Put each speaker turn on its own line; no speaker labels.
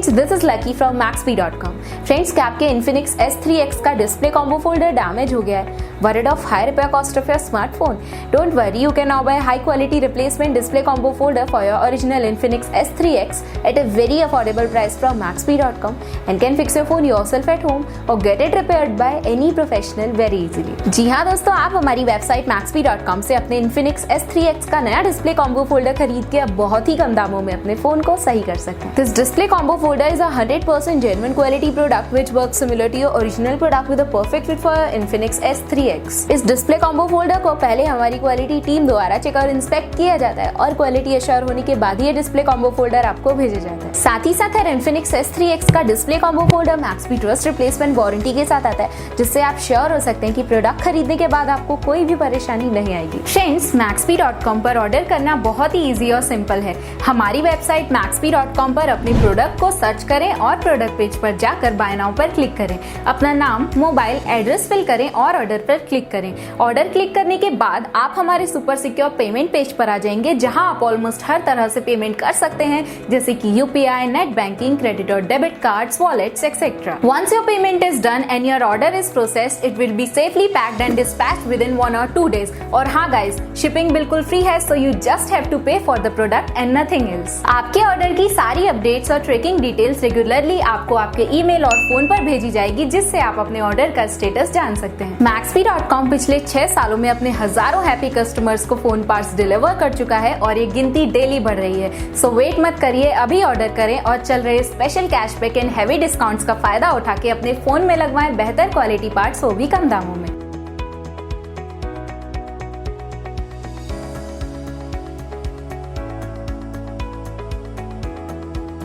Friends, this is lucky from Maxbhi.com। Friends, क्या आपके Infinix S3X का डिस्प्ले कॉम्बो फोल्डर डैमेज हो गया है? Worried of high repair cost of your smartphone? Don't worry, you can now buy high quality replacement display combo folder for your original Infinix S3X at a very affordable price from Maxbhi.com and can fix your phone yourself at home or get it repaired by any professional very easily। जी हाँ दोस्तों, आप हमारी website Maxbhi.com से अपने Infinix S3X का नया display combo folder खरीद के अब बहुत ही कम दामों में अपने फोन को सही कर सकते हैं। This display combo folder is a 100% genuine quality product which works similar to your original product with a perfect fit for your Infinix S3X। इस डिस्प्ले कॉम्बो फोल्डर को पहले हमारी क्वालिटी टीम द्वारा चेक और इंस्पेक्ट किया जाता है और क्वालिटी एश्योर होने के बाद ये डिस्प्ले कॉम्बो फोल्डर आपको भेजा जाता है। साथ ही साथ Infinix S3X का display combo folder Maxbhi trust replacement warranty के साथ आता है, जिससे आप श्योर हो सकते हैं कि प्रोडक्ट खरीदने के बाद आपको कोई भी परेशानी नहीं आएगी। फ्रेंड्स, Maxbhi.com पर ऑर्डर करना बहुत ही इजी और सिंपल है। हमारी वेबसाइट Maxbhi.com पर अपने प्रोडक्ट को सर्च करें और प्रोडक्ट पेज पर जाकर बाय नाउ पर क्लिक करें। अपना नाम, मोबाइल एड्रेस फिल करें और ऑर्डर पर क्लिक करें। ऑर्डर क्लिक करने के बाद आप हमारे सुपर सिक्योर पेमेंट पेज पर आ जाएंगे, जहां आप ऑलमोस्ट हर तरह से पेमेंट कर सकते हैं, जैसे कि यूपीआई, नेट बैंकिंग, क्रेडिट और debit cards, wallets etcetera. Once your payment is done and your order is processed, it will be safely packed and dispatched within 1 or 2 days। और हाँ गाइस, शिपिंग बिल्कुल free है, so you just have to pay for the product and nothing else. आपके order की सारी updates और tracking details regularly आपको आपके ईमेल और फोन पर भेजी जाएगी, जिससे आप अपने ऑर्डर का स्टेटस जान सकते हैं। Maxbhi.com पिछले 6 सालों में अपने हजारों हैप्पी कस्टमर्स को फोन पार्ट्स डिलीवर कर चुका है और ये गिनती डेली बढ़ रही है। सो वेट मत करिए, अभी ऑर्डर करें और चल रहे special cashback and heavy discounts का फायदा उठा के अपने फोन में लगवाएं बेहतर क्वालिटी पार्ट्स, वो भी कम दामों में।